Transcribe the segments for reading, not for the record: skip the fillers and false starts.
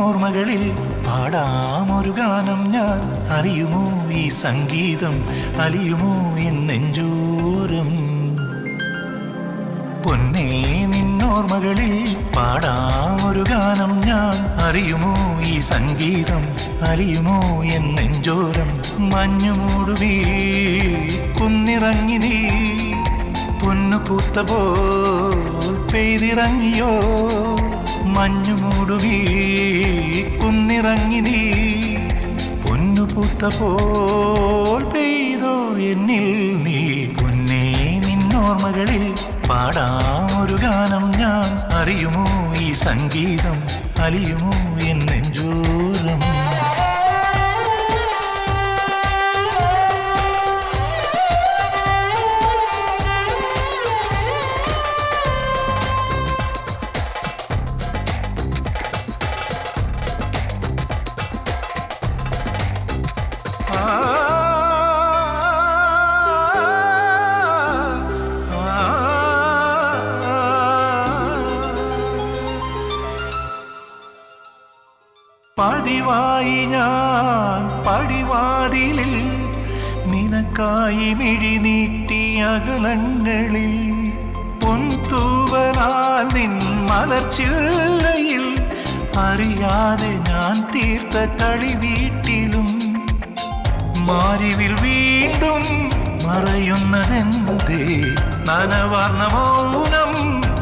നിന്നോർമകളിൽ പാടാമൊരു ഗാനം ഞാൻ. അറിയുമോ ഈ സംഗീതം, അലിയുമോ എന്നെഞ്ചോരം? പൊന്നേ നിന്നോർമകളിൽ പാടാമൊരു ഗാനം ഞാൻ. അറിയുമോ ഈ സംഗീതം, അലിയുമോ എന്നെഞ്ചോരം? മഞ്ഞുമൂടുവീ കുന്നിറങ്ങി നീ, പൊന്നു പൂത്ത പോൽ പെയ്തിറങ്ങിയോ. മഞ്ഞുമൂടുവീ കുന്നിറങ്ങി നീ, പൊന്നു പൂത്ത പോൽ പെയ്തോ എന്നിൽ നീ. പൊന്നേ നിന്നോർമകളിൽ പാടാമൊരു ഗാനം ഞാൻ. അറിയുമോ ഈ സംഗീതം, അലിയുമോ എന്നെഞ്ചോരം? പതിവായി ഞാൻ പടിവാതിലിൽ നിനക്കായി മിഴി നീട്ടിയ അകലങ്ങളിൽ, പൊൻതൂവലാൽ നിൻ മലർച്ചില്ലയിൽ അറിയാതെ ഞാൻ തീർത്ത കളി വീട്ടിലും. മാരിവിൽ വീണ്ടും മറയുന്നതെന്തേ, നനവാർന്ന മൗനം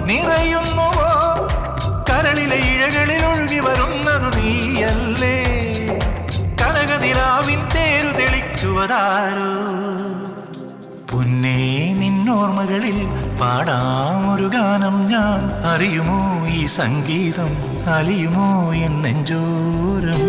നിറയുന്നുവോ? കരളിലെ ഇഴകളിൽ ഒഴുകി വരുന്നതു നീയല്ലേ, കനകനിലാവിൻ തേരു തെളിക്കുവതാരോ? പൊന്നേ നിന്നോർമകളിൽ പാടാമൊരു ഗാനം ഞാൻ. അറിയുമോ ഈ സംഗീതം, അലിയുമോ എന്നെഞ്ചോരം?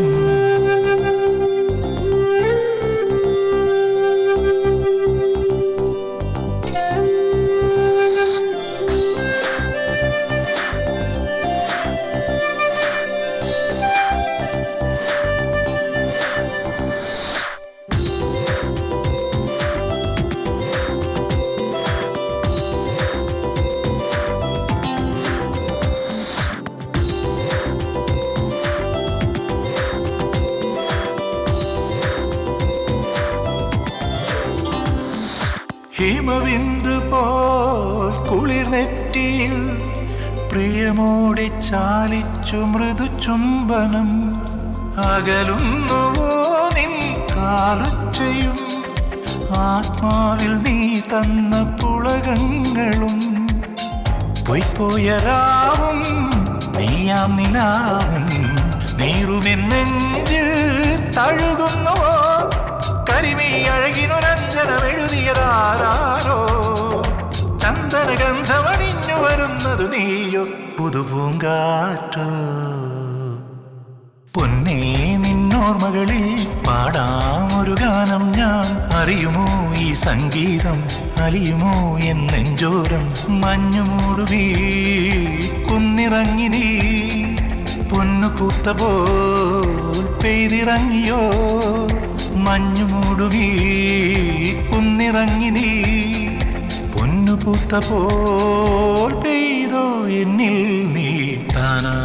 ഹിമബിന്ദു പോൽ കുളിർനെറ്റിയിൽ പ്രിയമോടെ ചാലിച്ചു മൃദു ചുംബനം. അകലുന്നുവോ നിൻ കാലൊച്ചയും, ആത്മാവിൽ നീ തന്ന പുളകങ്ങളും. പൊയ്പോയ രാവും നീയാം നിലാവും, നീറുമെന്നെഞ്ചിൽ തഴുകുന്നുവോ? കരിമിഴി അഴകിനൊരഞ്ജനമെഴുതിയതാരോ? ചന്ദനഗന്ധമണിഞ്ഞു വരുന്നതു നീയോ, പുതുപൂങ്കാറ്റോ? പൊന്നേ നിന്നോർമകളിൽ പാടാമൊരു ഗാനം ഞാൻ. അറിയുമോ ഈ സംഗീതം, അലിയുമോ എന്നെഞ്ചോരം? മഞ്ഞുമൂടുവീ കുന്നിറങ്ങി നീ, പൊന്നു പൂത്ത പോൽ പെയ്തിറങ്ങിയോ. മഞ്ഞുമൂടുവീ കുന്നിറങ്ങി നീ, പൊന്നു പൂത്ത പോൽ പെയ്തോ എന്നിൽ നീ. താനാ